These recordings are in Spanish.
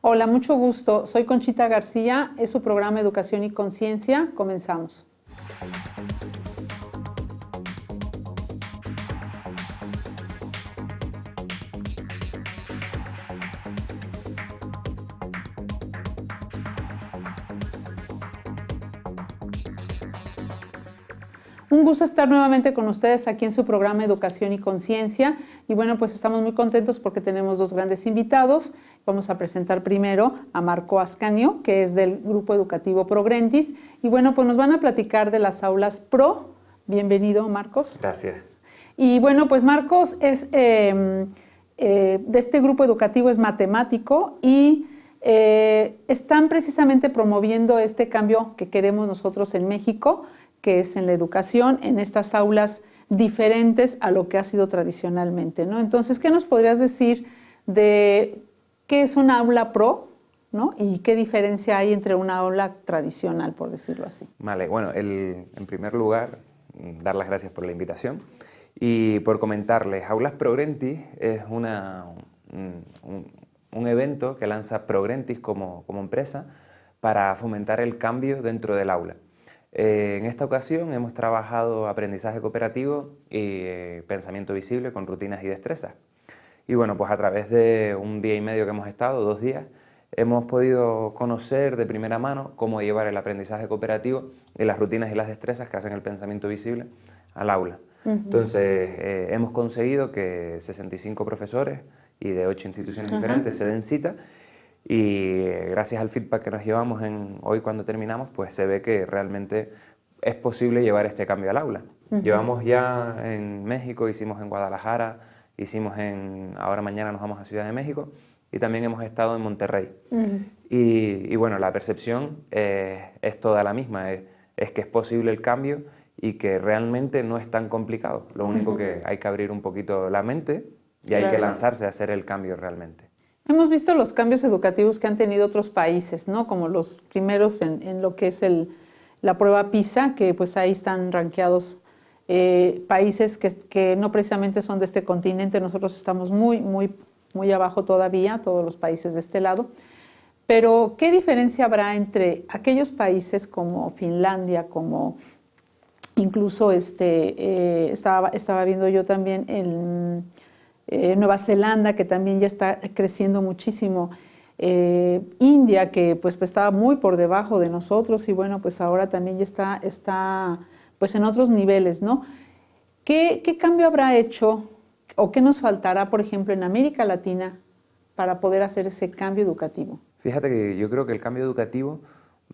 Hola, mucho gusto. Soy Conchita García, es su programa Educación y Conciencia. Comenzamos. Un gusto estar nuevamente con ustedes aquí en su programa Educación y Conciencia. Y bueno, pues estamos muy contentos porque tenemos dos grandes invitados. Vamos a presentar primero a Marco Ascanio, que es del Grupo Educativo Progrentis. Y bueno, pues nos van a platicar de las aulas Pro. Bienvenido, Marcos. Gracias. Y bueno, pues Marcos es de este grupo educativo, es matemático y están precisamente promoviendo este cambio que queremos nosotros en México, que es en la educación, en estas aulas diferentes a lo que ha sido tradicionalmente, ¿no? Entonces, ¿qué nos podrías decir de qué es una aula pro, ¿no? Y qué diferencia hay entre una aula tradicional, por decirlo así? Vale, bueno, en primer lugar, dar las gracias por la invitación y por comentarles. Aulas Progrentis es un evento que lanza Progrentis como empresa para fomentar el cambio dentro del aula. En esta ocasión hemos trabajado aprendizaje cooperativo y pensamiento visible con rutinas y destrezas. Y bueno, pues a través de un día y medio que hemos estado, 2 días, hemos podido conocer de primera mano cómo llevar el aprendizaje cooperativo y las rutinas y las destrezas que hacen el pensamiento visible al aula. Entonces, hemos conseguido que 65 profesores y de 8 instituciones diferentes se den cita. Y gracias al feedback que nos llevamos hoy cuando terminamos, pues se ve que realmente es posible llevar este cambio al aula. Llevamos ya en México, hicimos en Guadalajara, ahora mañana nos vamos a Ciudad de México y también hemos estado en Monterrey. Y bueno, la percepción es toda la misma, es que es posible el cambio y que realmente no es tan complicado. Lo único que hay que abrir un poquito la mente y hay que lanzarse a hacer el cambio realmente. Hemos visto los cambios educativos que han tenido otros países, ¿no? Como los primeros en lo que es la prueba PISA, que pues ahí están rankeados países que no precisamente son de este continente. Nosotros estamos muy abajo todavía, todos los países de este lado. Pero, ¿qué diferencia habrá entre aquellos países como Finlandia, como incluso estaba viendo yo también Nueva Zelanda, que también ya está creciendo muchísimo, India, que pues estaba muy por debajo de nosotros y bueno, pues ahora también ya está pues en otros niveles, ¿no? ¿Qué cambio habrá hecho o qué nos faltará, por ejemplo, en América Latina para poder hacer ese cambio educativo? Fíjate que yo creo que el cambio educativo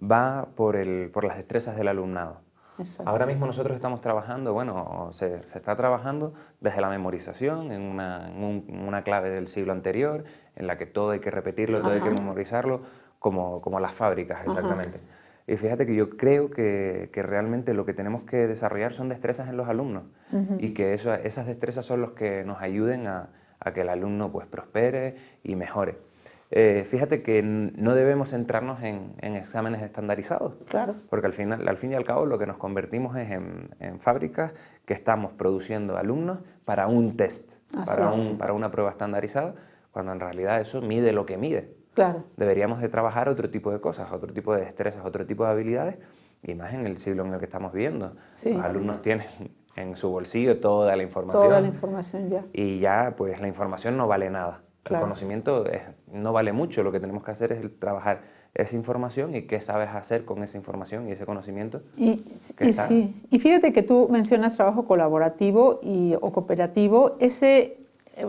va por las destrezas del alumnado. Exacto. Ahora mismo nosotros estamos trabajando, bueno, se está trabajando desde la memorización en una clave del siglo anterior, en la que todo hay que repetirlo, todo hay que memorizarlo, como las fábricas, exactamente. Y fíjate que yo creo que realmente lo que tenemos que desarrollar son destrezas en los alumnos y que esas destrezas son los que nos ayuden a que el alumno pues prospere y mejore. Fíjate que no debemos centrarnos en exámenes estandarizados, claro, porque al fin y al cabo lo que nos convertimos es en fábricas que estamos produciendo alumnos para un test, para una prueba estandarizada, cuando en realidad eso mide lo que mide. Claro. Deberíamos de trabajar otro tipo de cosas, otro tipo de destrezas, otro tipo de habilidades, y más en el siglo en el que estamos viviendo. Sí. Los alumnos tienen en su bolsillo toda la información. Toda la información ya. Y ya pues la información no vale nada. Claro. El conocimiento no vale mucho, lo que tenemos que hacer es trabajar esa información y qué sabes hacer con esa información y ese conocimiento. Y fíjate que tú mencionas trabajo colaborativo o cooperativo, ese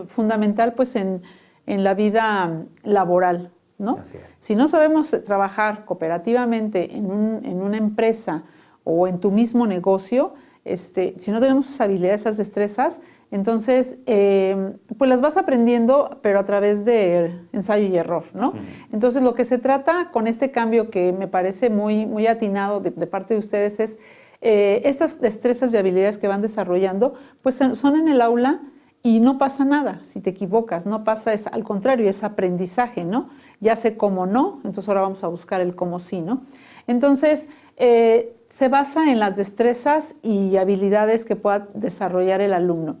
fundamental pues en la vida laboral, ¿no? Así es. Si no sabemos trabajar cooperativamente en una empresa o en tu mismo negocio, si no tenemos esas habilidades, esas destrezas, entonces, pues las vas aprendiendo, pero a través de ensayo y error, ¿no? Entonces, lo que se trata con este cambio que me parece muy atinado de parte de ustedes es estas destrezas y habilidades que van desarrollando, pues son en el aula y no pasa nada si te equivocas, no pasa, al contrario, es aprendizaje, ¿no? Ya sé cómo no, entonces ahora vamos a buscar el cómo sí, ¿no? Entonces, se basa en las destrezas y habilidades que pueda desarrollar el alumno.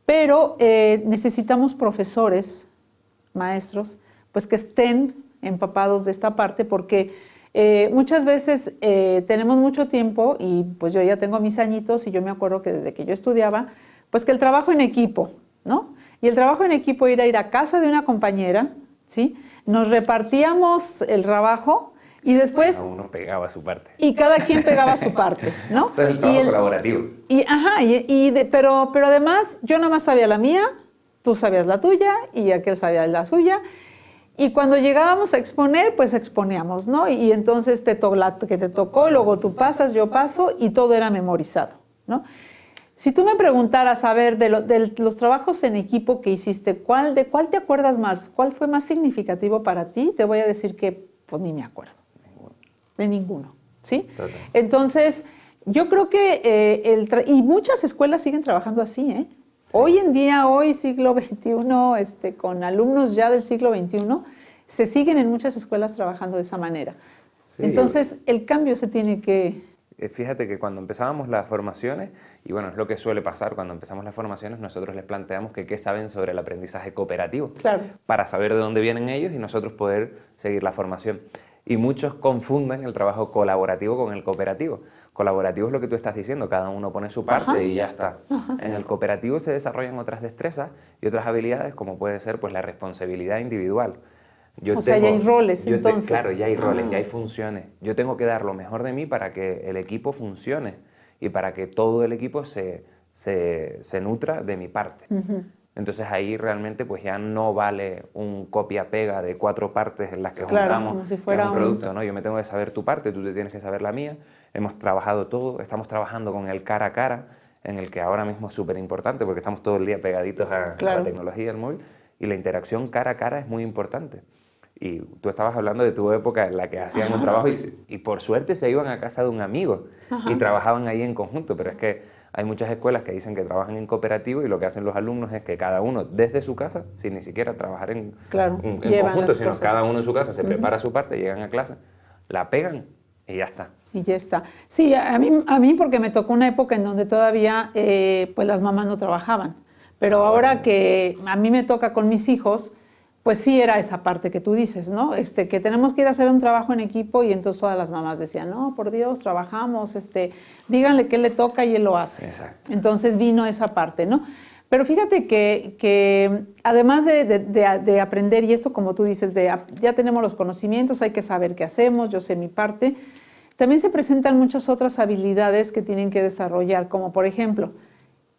Pero necesitamos profesores, maestros, pues que estén empapados de esta parte porque muchas veces tenemos mucho tiempo y pues yo ya tengo mis añitos y yo me acuerdo que desde que yo estudiaba, pues que el trabajo en equipo, ¿no? Y el trabajo en equipo era ir a casa de una compañera, ¿sí? Nos repartíamos el trabajo y después... Cada uno pegaba su parte. Y cada quien pegaba su parte, ¿no? O sea, el trabajo colaborativo. Pero además yo nada más sabía la mía, tú sabías la tuya y aquel sabía la suya. Y cuando llegábamos a exponer, pues exponíamos, ¿no? Y entonces que te tocó, luego tú pasas, yo paso y todo era memorizado, ¿no? Si tú me preguntaras, a ver, de los trabajos en equipo que hiciste, ¿de cuál te acuerdas más? ¿Cuál fue más significativo para ti? Te voy a decir que pues ni me acuerdo. De ninguno, ¿sí? Total. Entonces, yo creo que, y muchas escuelas siguen trabajando así, ¿eh? Sí. Hoy en día, hoy siglo XXI, con alumnos ya del siglo XXI, se siguen en muchas escuelas trabajando de esa manera. Sí. Entonces, el cambio se tiene que... Fíjate que cuando empezábamos las formaciones, y bueno, es lo que suele pasar cuando empezamos las formaciones, nosotros les planteamos que qué saben sobre el aprendizaje cooperativo, claro, para saber de dónde vienen ellos y nosotros poder seguir la formación. Y muchos confunden el trabajo colaborativo con el cooperativo. Colaborativo es lo que tú estás diciendo, cada uno pone su parte. Ajá. Y ya está. Ajá. En el cooperativo se desarrollan otras destrezas y otras habilidades, como puede ser pues, la responsabilidad individual. O sea, ya hay roles, entonces. Claro, ya hay roles, ya hay funciones. Yo tengo que dar lo mejor de mí para que el equipo funcione y para que todo el equipo se nutra de mi parte. Entonces ahí realmente pues ya no vale un copia-pega de 4 partes en las que juntamos como si fuera un producto, ¿no? Yo me tengo que saber tu parte, tú te tienes que saber la mía. Hemos trabajado todo, estamos trabajando con el cara a cara, en el que ahora mismo es súper importante porque estamos todo el día pegaditos a la tecnología del móvil y la interacción cara a cara es muy importante. Y tú estabas hablando de tu época en la que hacían un trabajo y por suerte se iban a casa de un amigo y trabajaban ahí en conjunto, pero es que hay muchas escuelas que dicen que trabajan en cooperativo y lo que hacen los alumnos es que cada uno desde su casa, sin ni siquiera trabajar en conjunto, sino cada uno en su casa se prepara su parte, llegan a clase, la pegan y ya está. Y ya está. Sí, a mí porque me tocó una época en donde todavía pues las mamás no trabajaban, pero ahora que a mí me toca con mis hijos, pues sí era esa parte que tú dices, ¿no? Que tenemos que ir a hacer un trabajo en equipo y entonces todas las mamás decían, no, por Dios, trabajamos, díganle qué le toca y él lo hace. Exacto. Entonces vino esa parte, ¿no? Pero fíjate que además de aprender, y esto como tú dices, ya tenemos los conocimientos, hay que saber qué hacemos, yo sé mi parte, también se presentan muchas otras habilidades que tienen que desarrollar, como por ejemplo,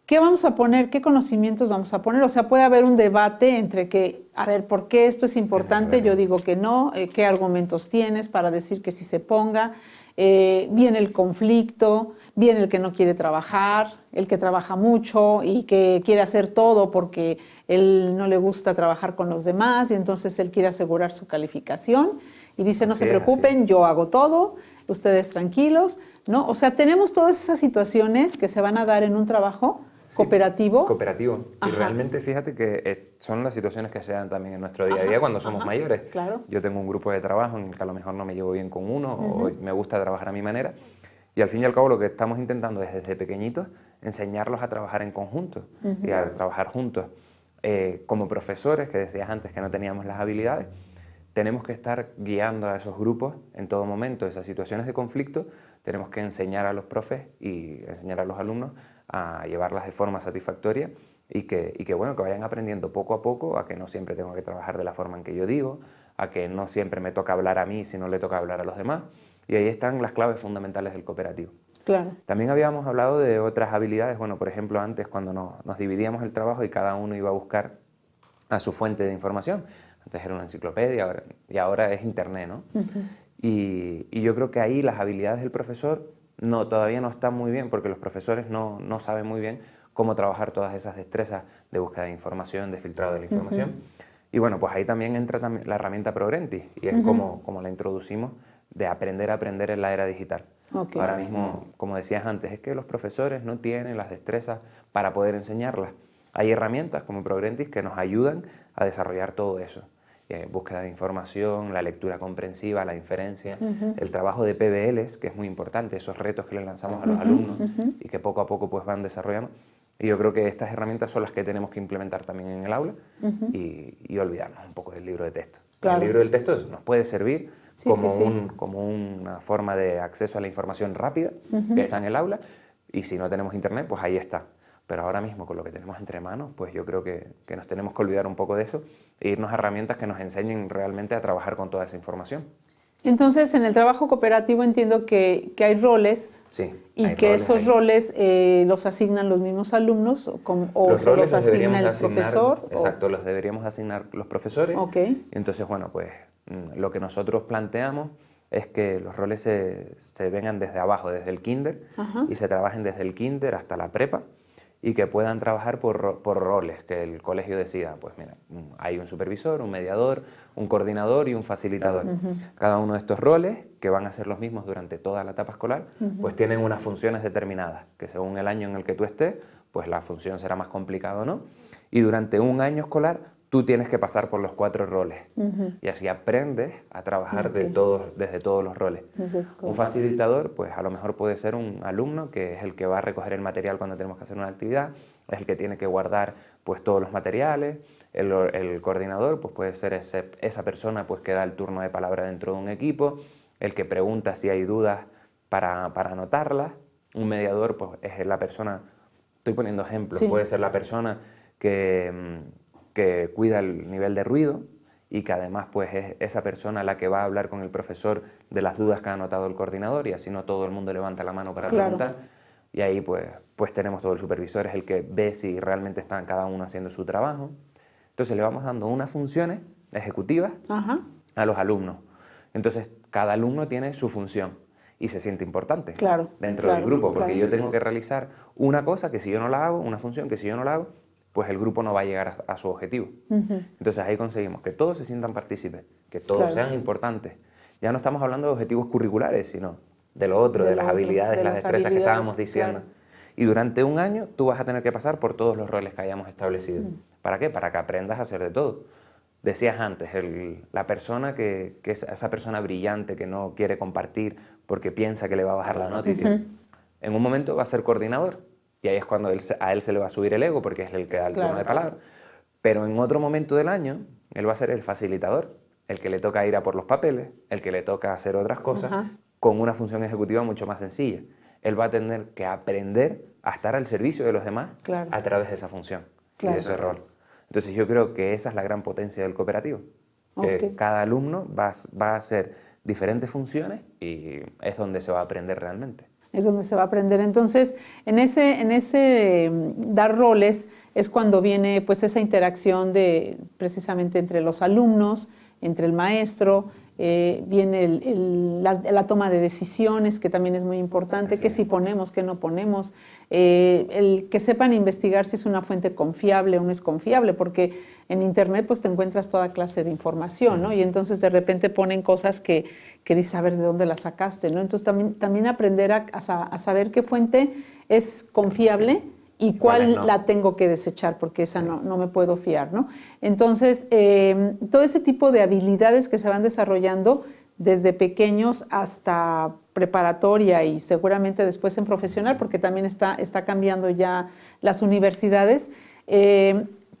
¿qué vamos a poner? ¿Qué conocimientos vamos a poner? O sea, puede haber un debate entre que, a ver, ¿por qué esto es importante? Yo digo que no. ¿Qué argumentos tienes para decir que sí se ponga? Viene el conflicto, viene el que no quiere trabajar, el que trabaja mucho y que quiere hacer todo porque él no le gusta trabajar con los demás y entonces él quiere asegurar su calificación y dice, no se preocupen, yo hago todo, ustedes tranquilos, ¿no? O sea, tenemos todas esas situaciones que se van a dar en un trabajo cooperativo. Cooperativo. Y realmente fíjate que son las situaciones que se dan también en nuestro día a día cuando somos mayores. Claro. Yo tengo un grupo de trabajo en el que a lo mejor no me llevo bien con uno o me gusta trabajar a mi manera. Y al fin y al cabo lo que estamos intentando es desde pequeñitos enseñarlos a trabajar en conjunto y a trabajar juntos. Como profesores, que decías antes que no teníamos las habilidades, tenemos que estar guiando a esos grupos en todo momento. Esas situaciones de conflicto tenemos que enseñar a los profes y enseñar a los alumnos a llevarlas de forma satisfactoria y que bueno, que vayan aprendiendo poco a poco a que no siempre tengo que trabajar de la forma en que yo digo, a que no siempre me toca hablar a mí si no le toca hablar a los demás. Y ahí están las claves fundamentales del cooperativo. Claro. También habíamos hablado de otras habilidades. Bueno, por ejemplo, antes cuando nos dividíamos el trabajo y cada uno iba a buscar a su fuente de información. Antes era una enciclopedia y ahora es internet, ¿no? Y yo creo que ahí las habilidades del profesor todavía no están muy bien porque los profesores no saben muy bien cómo trabajar todas esas destrezas de búsqueda de información, de filtrado de la información. Y bueno, pues ahí también entra la herramienta Progrentis y es como la introducimos de aprender a aprender en la era digital. Ahora mismo, como decías antes, es que los profesores no tienen las destrezas para poder enseñarlas. Hay herramientas como Progrentis que nos ayudan a desarrollar todo eso. Búsqueda de información, la lectura comprensiva, la inferencia, el trabajo de PBLs, que es muy importante, esos retos que le lanzamos a los alumnos y que poco a poco pues, van desarrollando. Y yo creo que estas herramientas son las que tenemos que implementar también en el aula y olvidarnos un poco del libro de texto. Claro. El libro del texto nos puede servir Sí, como, sí, sí. como una forma de acceso a la información rápida que está en el aula, y si no tenemos internet, pues ahí está. Pero ahora mismo, con lo que tenemos entre manos, pues yo creo que nos tenemos que olvidar un poco de eso e irnos a herramientas que nos enseñen realmente a trabajar con toda esa información. Entonces, en el trabajo cooperativo entiendo que hay roles, Sí, y hay que roles esos ahí. roles los asignan los mismos alumnos o Los se roles los asigna el asignar, profesor. exacto, los deberíamos asignar los profesores. Ok. Entonces, bueno, pues lo que nosotros planteamos es que los roles se vengan desde abajo, desde el kinder, Ajá. y se trabajen desde el kinder hasta la prepa, y que puedan trabajar por roles, que el colegio decida, pues mira, hay un supervisor, un mediador, un coordinador y un facilitador. Cada uno de estos roles, que van a ser los mismos durante toda la etapa escolar, pues tienen unas funciones determinadas, que según el año en el que tú estés, pues la función será más complicada o no, y durante un año escolar tú tienes que pasar por los 4 roles, y así aprendes a trabajar desde todos los roles. Un facilitador, pues a lo mejor puede ser un alumno que es el que va a recoger el material cuando tenemos que hacer una actividad, es el que tiene que guardar pues todos los materiales. El coordinador pues puede ser esa persona pues que da el turno de palabra dentro de un equipo, el que pregunta si hay dudas para anotarlas. Un mediador pues es la persona, estoy poniendo ejemplos, Sí. puede ser la persona que cuida el nivel de ruido, y que además pues es esa persona la que va a hablar con el profesor de las dudas que ha anotado el coordinador, y así no todo el mundo levanta la mano para preguntar. Y ahí pues tenemos todo el supervisor, es el que ve si realmente están cada uno haciendo su trabajo. Entonces le vamos dando unas funciones ejecutivas a los alumnos. Entonces cada alumno tiene su función y se siente importante dentro del grupo, porque yo tengo que realizar una cosa que si yo no la hago, una función que si yo no la hago, pues el grupo no va a llegar a su objetivo. Entonces ahí conseguimos que todos se sientan partícipes, que todos sean importantes. Ya no estamos hablando de objetivos curriculares, sino de lo otro, de las habilidades, las destrezas que estábamos diciendo. Y durante un año tú vas a tener que pasar por todos los roles que hayamos establecido. ¿Para qué? Para que aprendas a hacer de todo. Decías antes, la persona que es esa persona brillante que no quiere compartir porque piensa que le va a bajar la nota, en un momento va a ser coordinador. Y ahí es cuando a él se le va a subir el ego, porque es el que da el turno de palabra. Pero en otro momento del año, él va a ser el facilitador, el que le toca ir a por los papeles, el que le toca hacer otras cosas, con una función ejecutiva mucho más sencilla. Él va a tener que aprender a estar al servicio de los demás a través de esa función y de ese rol. Entonces yo creo que esa es la gran potencia del cooperativo. Que cada alumno va a hacer diferentes funciones, y es donde se va a aprender realmente. Es donde se va a aprender. Entonces, en ese dar roles es cuando viene pues esa interacción precisamente entre los alumnos, entre el maestro, viene la toma de decisiones, que también es muy importante, que si ponemos, que no ponemos, el que sepan investigar si es una fuente confiable o no es confiable, porque en internet pues te encuentras toda clase de información, ¿no? Y entonces de repente ponen cosas que dices, a ver, ¿de dónde las sacaste?, ¿no? Entonces también aprender a saber qué fuente es confiable y cuál la tengo que desechar, porque esa no me puedo fiar, ¿no? Entonces, todo ese tipo de habilidades que se van desarrollando desde pequeños hasta preparatoria y seguramente después en profesional, porque también está cambiando ya las universidades.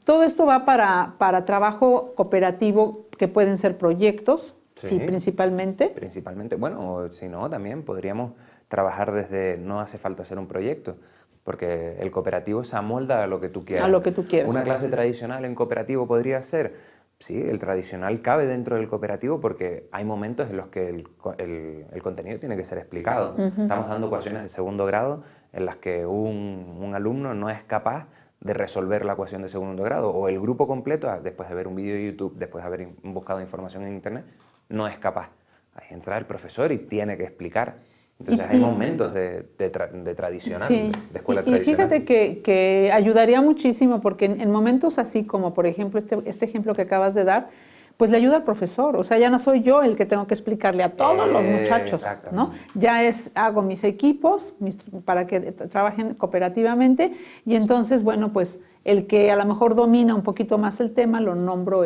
Todo esto va para trabajo cooperativo, que pueden ser proyectos, sí, principalmente. Principalmente, bueno, si no, también podríamos trabajar desde, no hace falta hacer un proyecto, porque el cooperativo se amolda a lo que tú quieras. A lo que tú quieras. Una clase tradicional en cooperativo podría ser, sí, el tradicional cabe dentro del cooperativo, porque hay momentos en los que el contenido tiene que ser explicado. Estamos dando ecuaciones de segundo grado en las que un alumno no es capaz de resolver la ecuación de segundo grado, o el grupo completo, después de ver un vídeo de YouTube, después de haber buscado información en internet, no es capaz. Ahí entra el profesor y tiene que explicar. Entonces hay momentos de tradicional, sí, de escuela y tradicional. fíjate que ayudaría muchísimo, porque en momentos así como, por ejemplo, este ejemplo que acabas de dar, pues le ayuda al profesor. O sea, ya no soy yo el que tengo que explicarle a todos los muchachos, ¿no? Ya hago mis equipos para que trabajen cooperativamente, y entonces, bueno, pues el que a lo mejor domina un poquito más el tema, lo nombro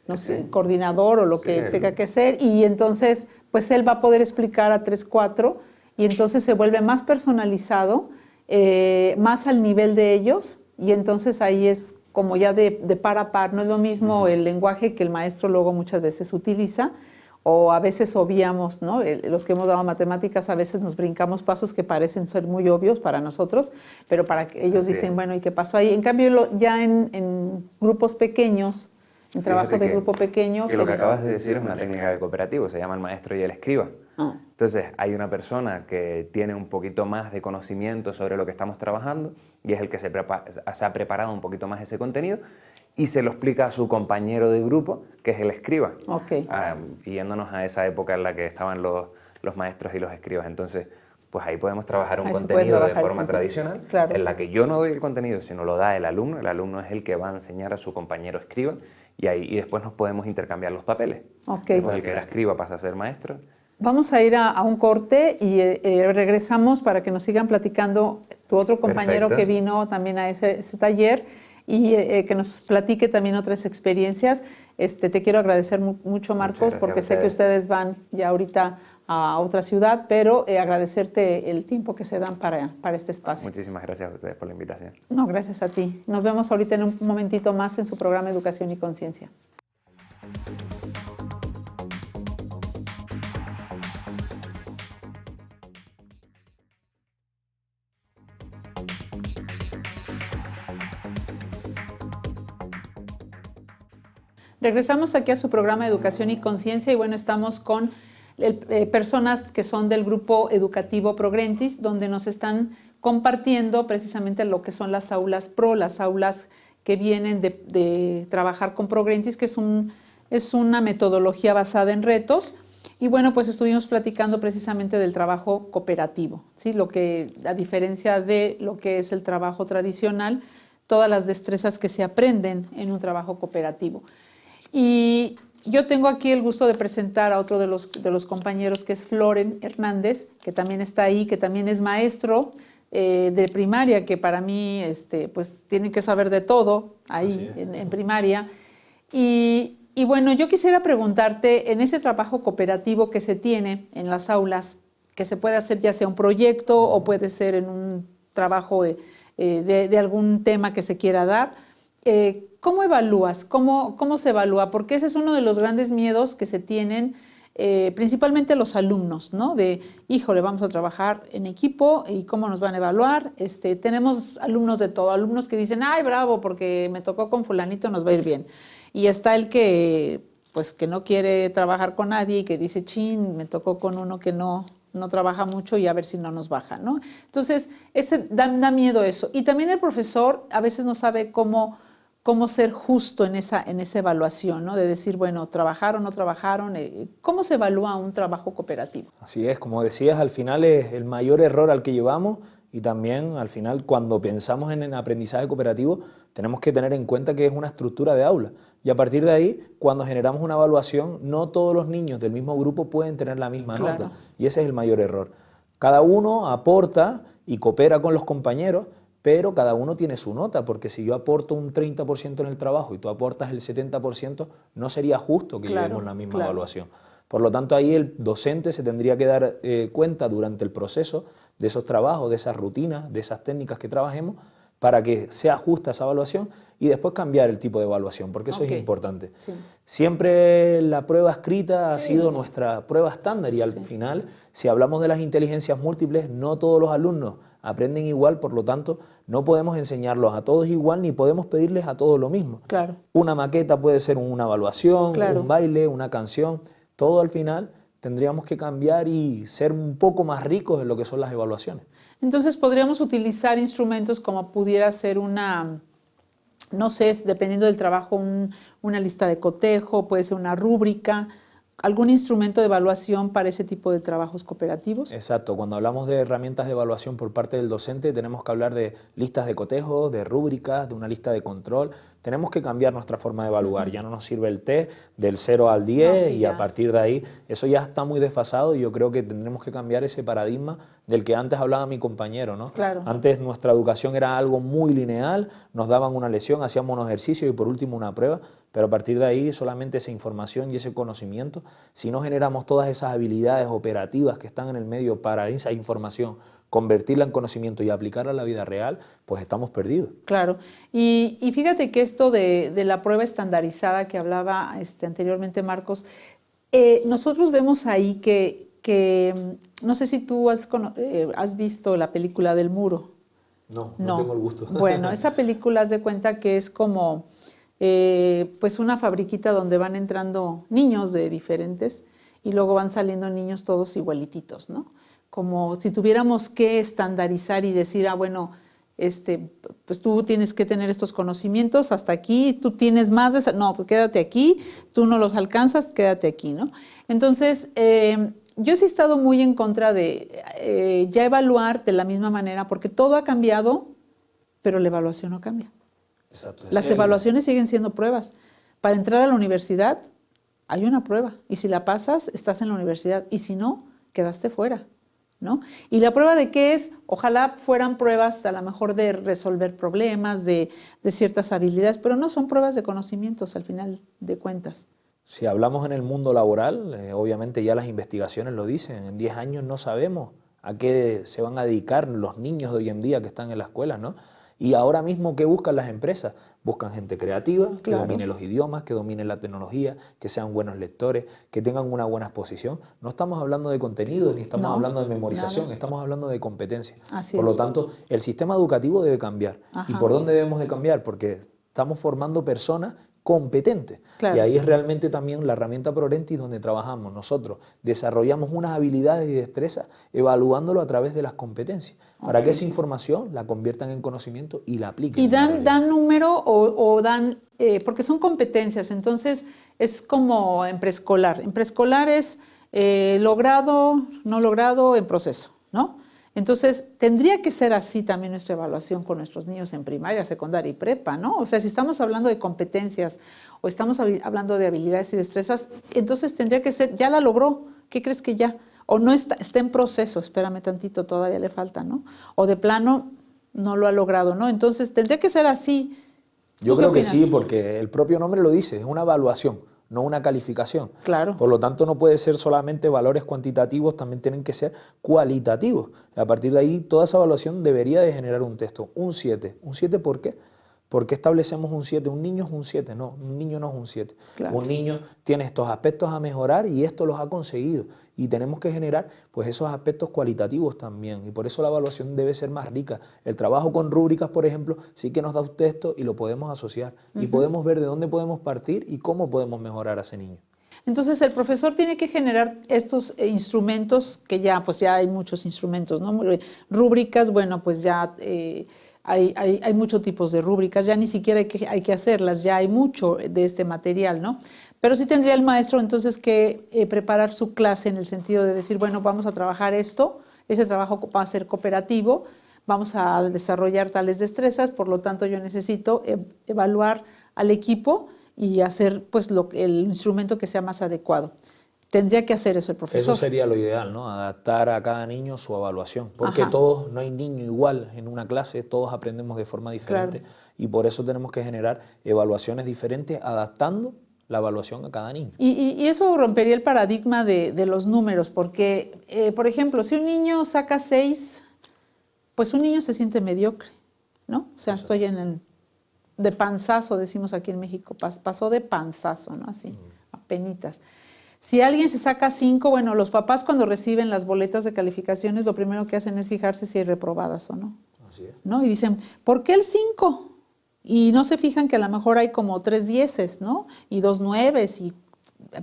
no sé, coordinador o lo que tenga que ser, y entonces pues él va a poder explicar a 3, 4, y entonces se vuelve más personalizado, más al nivel de ellos, y entonces ahí es como ya de par a par. No es lo mismo el lenguaje que el maestro luego muchas veces utiliza, o a veces obviamos, ¿no? Los que hemos dado matemáticas a veces nos brincamos pasos que parecen ser muy obvios para nosotros, pero para que ellos dicen, bueno, ¿y qué pasó ahí? En cambio, ya en grupos pequeños, en trabajo de grupo pequeño... Que lo que acabas de decir es una técnica de cooperativo, se llama el maestro y el escriba. Entonces, hay una persona que tiene un poquito más de conocimiento sobre lo que estamos trabajando y es el que se ha preparado un poquito más ese contenido y se lo explica a su compañero de grupo, que es el escriba. Yéndonos a esa época en la que estaban los maestros y los escribas. Entonces, pues ahí podemos trabajar un contenido de forma tradicional, en la que yo no doy el contenido, sino lo da el alumno. El alumno es el que va a enseñar a su compañero escriba y después nos podemos intercambiar los papeles. Después el que era escriba pasa a ser maestro. Vamos a ir a un corte y regresamos para que nos sigan platicando tu otro compañero que vino también a ese taller y que nos platique también otras experiencias. Te quiero agradecer mucho, Marcos, porque sé que ustedes van ya ahorita a otra ciudad, pero agradecerte el tiempo que se dan para este espacio. Muchísimas gracias a ustedes por la invitación. No, gracias a ti. Nos vemos ahorita en un momentito más en su programa Educación y Conciencia. Regresamos aquí a su programa Educación y Conciencia y bueno, estamos con personas que son del grupo educativo Progrentis, donde nos están compartiendo precisamente lo que son las aulas PRO, las aulas que vienen de trabajar con Progrentis, que es una metodología basada en retos. Y bueno, pues estuvimos platicando precisamente del trabajo cooperativo, ¿sí? A diferencia de lo que es el trabajo tradicional, todas las destrezas que se aprenden en un trabajo cooperativo. Y yo tengo aquí el gusto de presentar a otro de los compañeros, que es Floren Hernández, que también está ahí, que también es maestro de primaria, que para mí pues tienen que saber de todo ahí en primaria. Y bueno, yo quisiera preguntarte, en ese trabajo cooperativo que se tiene en las aulas, que se puede hacer ya sea un proyecto o puede ser en un trabajo de algún tema que se quiera dar, ¿cómo evalúas? ¿Cómo se evalúa? Porque ese es uno de los grandes miedos que se tienen, principalmente los alumnos, ¿no? De, híjole, vamos a trabajar en equipo y cómo nos van a evaluar. Tenemos alumnos de todo, alumnos que dicen, ay, bravo, porque me tocó con fulanito, nos va a ir bien. Y está el que, pues, que no quiere trabajar con nadie y que dice, chin, me tocó con uno que no trabaja mucho y a ver si no nos baja, ¿no? Entonces, da miedo eso. Y también el profesor a veces no sabe cómo ser justo en esa evaluación, ¿no? De decir, bueno, ¿trabajaron o no trabajaron? ¿Cómo se evalúa un trabajo cooperativo? Así es, como decías, al final es el mayor error al que llevamos y también al final cuando pensamos en el aprendizaje cooperativo tenemos que tener en cuenta que es una estructura de aula y a partir de ahí, cuando generamos una evaluación, no todos los niños del mismo grupo pueden tener la misma nota y ese es el mayor error. Cada uno aporta y coopera con los compañeros, pero cada uno tiene su nota, porque si yo aporto un 30% en el trabajo y tú aportas el 70%, no sería justo que llevemos la misma evaluación. Por lo tanto, ahí el docente se tendría que dar cuenta durante el proceso de esos trabajos, de esas rutinas, de esas técnicas que trabajemos, para que sea justa esa evaluación y después cambiar el tipo de evaluación, porque eso es importante. Siempre la prueba escrita ha sido nuestra prueba estándar y al final, si hablamos de las inteligencias múltiples, no todos los alumnos aprenden igual, por lo tanto, no podemos enseñarlos a todos igual ni podemos pedirles a todos lo mismo. Una maqueta puede ser una evaluación, un baile, una canción, todo al final tendríamos que cambiar y ser un poco más ricos en lo que son las evaluaciones. Entonces podríamos utilizar instrumentos como pudiera ser no sé, dependiendo del trabajo, una lista de cotejo, puede ser una rúbrica, ¿algún instrumento de evaluación para ese tipo de trabajos cooperativos? Exacto, cuando hablamos de herramientas de evaluación por parte del docente tenemos que hablar de listas de cotejo, de rúbricas, de una lista de control. Tenemos que cambiar nuestra forma de evaluar, ya no nos sirve el test del 0 al 10 y a partir de ahí eso ya está muy desfasado y yo creo que tendremos que cambiar ese paradigma del que antes hablaba mi compañero, ¿no? Antes nuestra educación era algo muy lineal, nos daban una lección, hacíamos unos ejercicios y por último una prueba, pero a partir de ahí solamente esa información y ese conocimiento, si no generamos todas esas habilidades operativas que están en el medio para esa información convertirla en conocimiento y aplicarla a la vida real, pues estamos perdidos. Claro, y fíjate que esto de la prueba estandarizada que hablaba anteriormente Marcos, nosotros vemos ahí que no sé si tú has visto la película del Muro. No tengo el gusto. Bueno, esa película, haz de cuenta que es como pues una fabriquita donde van entrando niños de diferentes y luego van saliendo niños todos igualititos, ¿no? Como si tuviéramos que estandarizar y decir, bueno, pues tú tienes que tener estos conocimientos hasta aquí, tú tienes más de no, pues quédate aquí, tú no los alcanzas, quédate aquí, ¿no? Entonces, yo sí he estado muy en contra de ya evaluar de la misma manera, porque todo ha cambiado, pero la evaluación no cambia. Exacto, Las evaluaciones siguen siendo pruebas. Para entrar a la universidad hay una prueba, y si la pasas, estás en la universidad, y si no, quedaste fuera, ¿no? ¿Y la prueba de qué es? Ojalá fueran pruebas a lo mejor de resolver problemas, de ciertas habilidades, pero no son pruebas de conocimientos al final de cuentas. Si hablamos en el mundo laboral, obviamente ya las investigaciones lo dicen, en 10 años no sabemos a qué se van a dedicar los niños de hoy en día que están en la escuela, ¿no? Y ahora mismo, ¿qué buscan las empresas? Buscan gente creativa, que domine los idiomas, que domine la tecnología, que sean buenos lectores, que tengan una buena exposición. No estamos hablando de contenido, ni estamos hablando de memorización, estamos hablando de competencia. Por lo tanto, el sistema educativo debe cambiar. ¿Y por dónde debemos de cambiar? Porque estamos formando personas competentes. Y ahí es realmente también la herramienta ProRentis donde trabajamos nosotros. Desarrollamos unas habilidades y destrezas evaluándolo a través de las competencias, para que esa información la conviertan en conocimiento y la apliquen. ¿Y dan número o dan, porque son competencias, entonces es como en preescolar? En preescolar es logrado, no logrado, en proceso, ¿no? Entonces, tendría que ser así también nuestra evaluación con nuestros niños en primaria, secundaria y prepa, ¿no? O sea, si estamos hablando de competencias o estamos hablando de habilidades y destrezas, entonces tendría que ser, ya la logró, ¿qué crees que ya? O no está en proceso, espérame tantito, todavía le falta, ¿no? O de plano no lo ha logrado, ¿no? Entonces, tendría que ser así. Yo creo que sí, porque el propio nombre lo dice, es una evaluación, no una calificación. Claro. Por lo tanto, no puede ser solamente valores cuantitativos, también tienen que ser cualitativos. A partir de ahí, toda esa evaluación debería de generar un texto, un 7. ¿Un 7 por qué? ¿Por qué establecemos un 7? Un niño es un 7, no, un niño no es un 7. Claro. Un niño tiene estos aspectos a mejorar y esto los ha conseguido. Y tenemos que generar pues esos aspectos cualitativos también. Y por eso la evaluación debe ser más rica. El trabajo con rúbricas, por ejemplo, sí que nos da un texto y lo podemos asociar. Y podemos ver de dónde podemos partir y cómo podemos mejorar a ese niño. Entonces el profesor tiene que generar estos instrumentos, que ya pues ya hay muchos instrumentos, ¿no? Rúbricas, bueno, pues ya hay muchos tipos de rúbricas, ya ni siquiera hay que hacerlas, ya hay mucho de este material, ¿no? Pero sí tendría el maestro entonces que preparar su clase en el sentido de decir, bueno, vamos a trabajar esto, ese trabajo va a ser cooperativo, vamos a desarrollar tales destrezas, por lo tanto yo necesito evaluar al equipo y hacer pues el instrumento que sea más adecuado. Tendría que hacer eso el profesor. Eso sería lo ideal, ¿no? Adaptar a cada niño su evaluación, porque todos, no hay niño igual en una clase, todos aprendemos de forma diferente y por eso tenemos que generar evaluaciones diferentes adaptando la evaluación a cada niño. Y eso rompería el paradigma de los números, porque, por ejemplo, si un niño saca 6, pues un niño se siente mediocre, ¿no? O sea, estoy de panzazo, decimos aquí en México, pasó de panzazo, ¿no? Así, apenitas. Si alguien se saca 5, bueno, los papás cuando reciben las boletas de calificaciones, lo primero que hacen es fijarse si hay reprobadas o no. Así es. ¿No? Y dicen, ¿por qué el 5? Y no se fijan que a lo mejor hay como 3 10, ¿no? Y 2 9,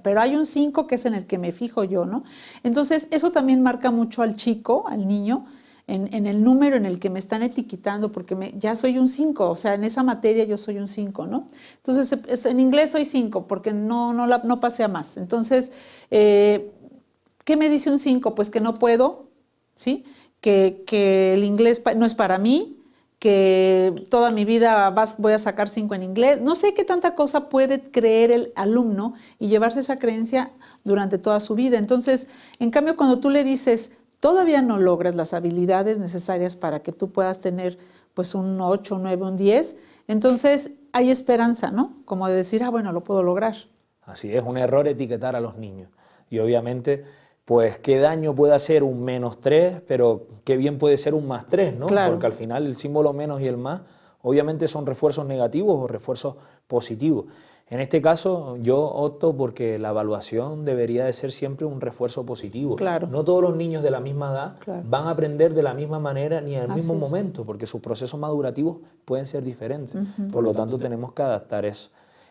pero hay un 5 que es en el que me fijo yo, ¿no? Entonces, eso también marca mucho al chico, al niño, en el número en el que me están etiquetando, porque ya soy un 5, o sea, en esa materia yo soy un 5, ¿no? Entonces, en inglés soy 5, porque no pasé a más. Entonces, ¿qué me dice un 5? Pues que no puedo, ¿sí? Que el inglés no es para mí, que toda mi vida voy a sacar 5 en inglés. No sé qué tanta cosa puede creer el alumno y llevarse esa creencia durante toda su vida. Entonces, en cambio, cuando tú le dices, todavía no logras las habilidades necesarias para que tú puedas tener pues un 8, un 9, un 10, entonces hay esperanza, ¿no? Como de decir, bueno, lo puedo lograr. Así es, un error etiquetar a los niños. Y obviamente pues qué daño puede hacer un -3, pero qué bien puede ser un +3, ¿no? Claro. Porque al final el símbolo menos y el más obviamente son refuerzos negativos o refuerzos positivos. En este caso yo opto porque la evaluación debería de ser siempre un refuerzo positivo. Claro. No todos los niños de la misma edad Claro. van a aprender de la misma manera ni al mismo Así es. momento, porque sus procesos madurativos pueden ser diferentes. Ujú. Por lo tanto, tenemos que adaptar eso.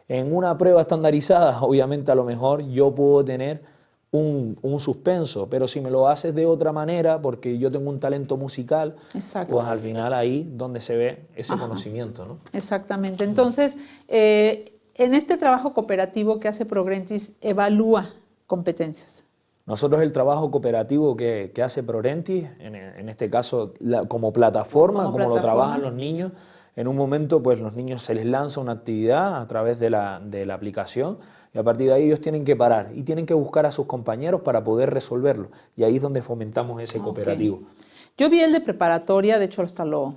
En una prueba estandarizada, obviamente a lo mejor yo puedo tener un suspenso, pero si me lo haces de otra manera, porque yo tengo un talento musical, Exacto. pues al final ahí donde se ve ese Ajá. conocimiento, ¿no? Exactamente. Entonces, en este trabajo cooperativo que hace Progrentis, evalúa competencias. Nosotros el trabajo cooperativo que hace Progrentis, en este caso como plataforma, como lo trabajan los niños, en un momento pues los niños se les lanza una actividad a través de la aplicación y a partir de ahí ellos tienen que parar y tienen que buscar a sus compañeros para poder resolverlo. Y ahí es donde fomentamos ese cooperativo. Yo vi el de preparatoria, de hecho hasta lo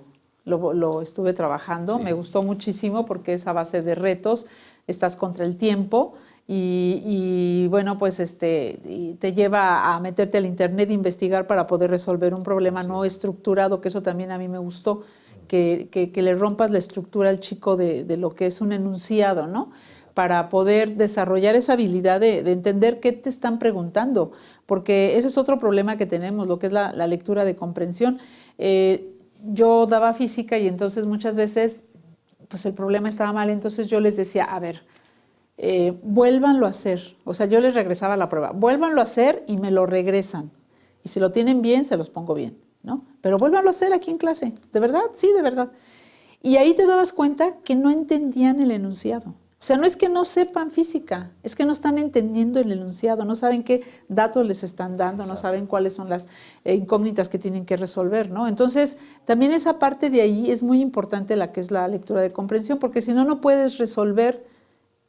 estuve trabajando, me gustó muchísimo porque es a base de retos, estás contra el tiempo y bueno, pues te lleva a meterte al internet, investigar para poder resolver un problema no estructurado, que eso también a mí me gustó, que le rompas la estructura al chico de lo que es un enunciado, ¿no? Para poder desarrollar esa habilidad de entender qué te están preguntando, porque ese es otro problema que tenemos, lo que es la lectura de comprensión. Yo daba física y entonces muchas veces pues el problema estaba mal, entonces yo les decía, a ver, vuélvanlo a hacer, o sea, yo les regresaba la prueba, vuélvanlo a hacer y me lo regresan, y si lo tienen bien, se los pongo bien, ¿no? Pero vuélvanlo a hacer aquí en clase, ¿de verdad? Sí, de verdad. Y ahí te dabas cuenta que no entendían el enunciado. O sea, no es que no sepan física, es que no están entendiendo el enunciado, no saben qué datos les están dando, no saben cuáles son las incógnitas que tienen que resolver, ¿no? Entonces, también esa parte de ahí es muy importante, la que es la lectura de comprensión, porque si no, no puedes resolver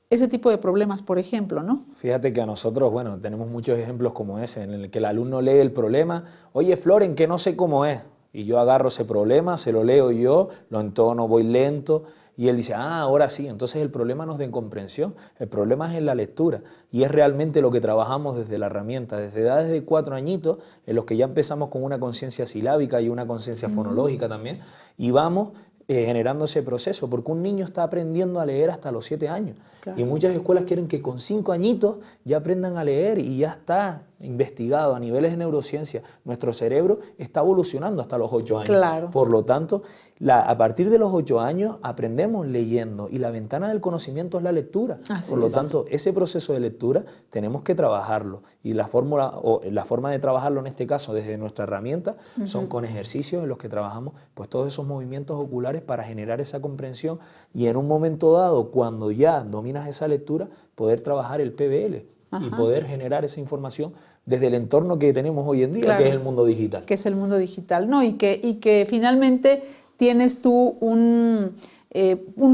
ese tipo de problemas, por ejemplo, ¿no? Fíjate que a nosotros, bueno, tenemos muchos ejemplos como ese, en el que el alumno lee el problema, oye, Floren, que no sé cómo es, y yo agarro ese problema, se lo leo yo, lo entono, voy lento, y él dice, ah, ahora sí, entonces el problema no es de comprensión, el problema es en la lectura, y es realmente lo que trabajamos desde la herramienta, desde edades de 4 añitos, en los que ya empezamos con una conciencia silábica y una conciencia fonológica también, y vamos generando ese proceso, porque un niño está aprendiendo a leer hasta los 7 años. Claro. Y muchas escuelas quieren que con 5 añitos ya aprendan a leer y ya está investigado a niveles de neurociencia. Nuestro cerebro está evolucionando hasta los 8 años. Claro. Por lo tanto, a partir de los 8 años aprendemos leyendo y la ventana del conocimiento es la lectura. Así Por lo tanto, ese proceso de lectura tenemos que trabajarlo y la forma de trabajarlo en este caso desde nuestra herramienta son con ejercicios en los que trabajamos pues todos esos movimientos oculares para generar esa comprensión y en un momento dado, cuando ya dominas esa lectura, poder trabajar el PBL. Y poder generar esa información desde el entorno que tenemos hoy en día, claro, que es el mundo digital. Que es el mundo digital, ¿no? Y que finalmente tienes tú un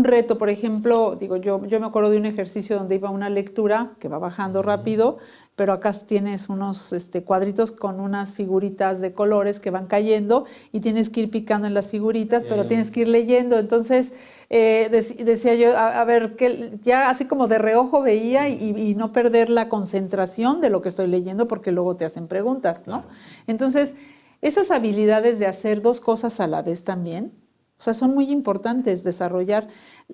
reto, por ejemplo, digo, yo me acuerdo de un ejercicio donde iba una lectura que va bajando rápido, pero acá tienes unos cuadritos con unas figuritas de colores que van cayendo y tienes que ir picando en las figuritas, pero tienes que ir leyendo. Entonces, decía yo, a ver, que ya así como de reojo veía y no perder la concentración de lo que estoy leyendo porque luego te hacen preguntas, ¿no? Entonces, esas habilidades de hacer 2 cosas a la vez también, o sea, son muy importantes desarrollar.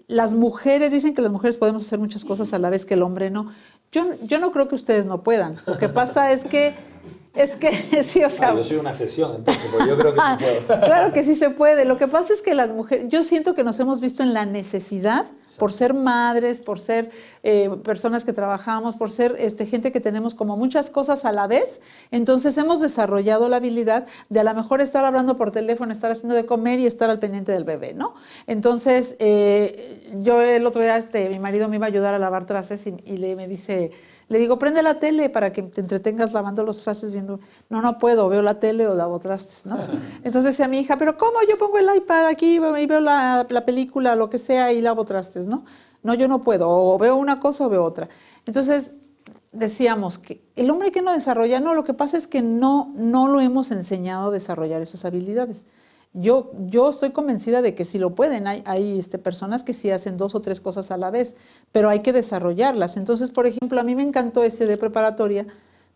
Las mujeres, dicen que las mujeres podemos hacer muchas cosas a la vez que el hombre no. Yo no creo que ustedes no puedan. Lo que pasa es que sí, o sea... yo soy una excepción, entonces, pues yo creo que sí puedo. Claro que sí se puede. Lo que pasa es que las mujeres, yo siento que nos hemos visto en la necesidad, por ser madres, por ser personas que trabajamos, por ser gente que tenemos como muchas cosas a la vez, entonces hemos desarrollado la habilidad de a lo mejor estar hablando por teléfono, estar haciendo de comer y estar al pendiente del bebé, ¿no? Entonces, yo el otro día, mi marido me iba a ayudar a lavar trastes y me dice... Le digo, prende la tele para que te entretengas lavando los trastes viendo. No puedo, veo la tele o lavo trastes, ¿no? Entonces decía mi hija, pero ¿cómo? Yo pongo el iPad aquí y veo la película, lo que sea, y lavo trastes, ¿no? No, yo no puedo, o veo una cosa o veo otra. Entonces decíamos que el hombre que no desarrolla, no, lo que pasa es que no lo hemos enseñado a desarrollar esas habilidades. Yo estoy convencida de que sí lo pueden, hay personas que sí hacen 2 o 3 cosas a la vez, pero hay que desarrollarlas. Entonces, por ejemplo, a mí me encantó de preparatoria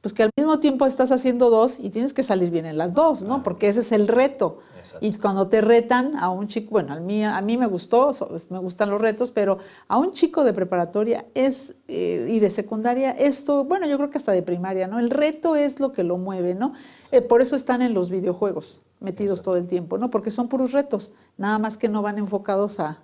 pues que al mismo tiempo estás haciendo dos y tienes que salir bien en las dos, ¿no? Porque ese es el reto. Exacto. Y cuando te retan a un chico, bueno, a mí me gustó, me gustan los retos, pero a un chico de preparatoria y de secundaria, bueno, yo creo que hasta de primaria, ¿no? El reto es lo que lo mueve, ¿no? Por eso están en los videojuegos metidos todo el tiempo, ¿no? Porque son puros retos, nada más que no van enfocados a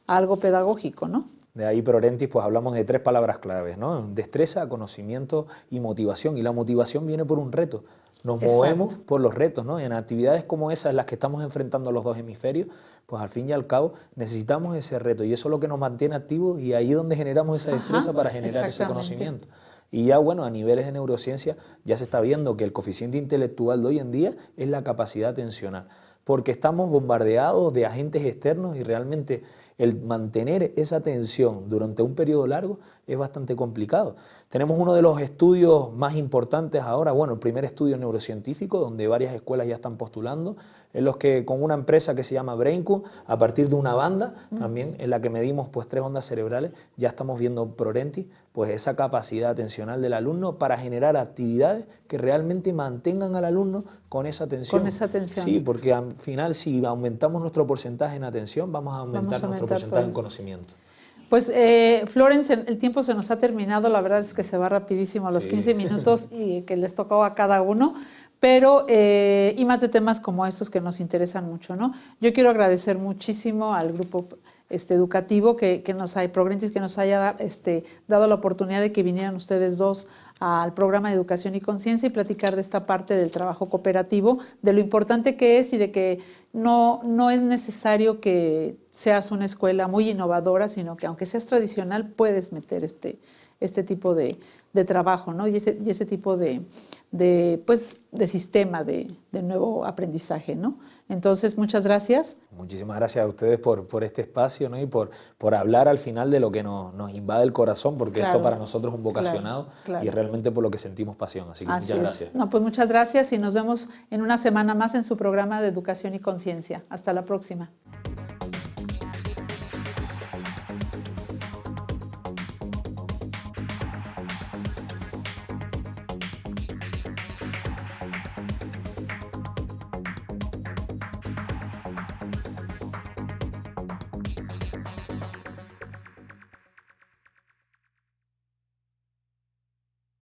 algo pedagógico, ¿no? De ahí, Prorentis, pues hablamos de 3 palabras claves, ¿no? Destreza, conocimiento y motivación. Y la motivación viene por un reto. Nos movemos por los retos, ¿no? En actividades como esas, en las que estamos enfrentando los 2 hemisferios, pues al fin y al cabo necesitamos ese reto. Y eso es lo que nos mantiene activos y ahí es donde generamos esa destreza para generar ese conocimiento. Y ya, bueno, a niveles de neurociencia ya se está viendo que el coeficiente intelectual de hoy en día es la capacidad atencional. Porque estamos bombardeados de agentes externos y realmente el mantener esa atención durante un periodo largo es bastante complicado. Tenemos uno de los estudios más importantes ahora, bueno, el primer estudio neurocientífico, donde varias escuelas ya están postulando, en los que con una empresa que se llama BrainQ, a partir de una banda también en la que medimos pues 3 ondas cerebrales, ya estamos viendo Prorentis, pues esa capacidad atencional del alumno para generar actividades que realmente mantengan al alumno con esa atención. Con esa atención. Sí, porque al final si aumentamos nuestro porcentaje en atención, vamos a aumentar nuestro porcentaje en conocimiento. Pues, Florence, el tiempo se nos ha terminado, la verdad es que se va rapidísimo a los 15 minutos y que les tocó a cada uno, pero, y más de temas como estos que nos interesan mucho, ¿no? Yo quiero agradecer muchísimo al grupo educativo Prorentis, que nos haya dado la oportunidad de que vinieran ustedes dos al programa de Educación y Conciencia y platicar de esta parte del trabajo cooperativo, de lo importante que es y de que no es necesario que seas una escuela muy innovadora, sino que aunque seas tradicional puedes meter este tipo de trabajo, ¿no? Y ese tipo de sistema de nuevo aprendizaje, ¿no? Entonces, muchas gracias. Muchísimas gracias a ustedes por este espacio, ¿no? Y por hablar al final de lo que nos invade el corazón, porque esto para nosotros es un vocacionado y es realmente por lo que sentimos pasión. Así que muchas gracias. No, pues muchas gracias y nos vemos en una semana más en su programa de Educación y Conciencia. Hasta la próxima.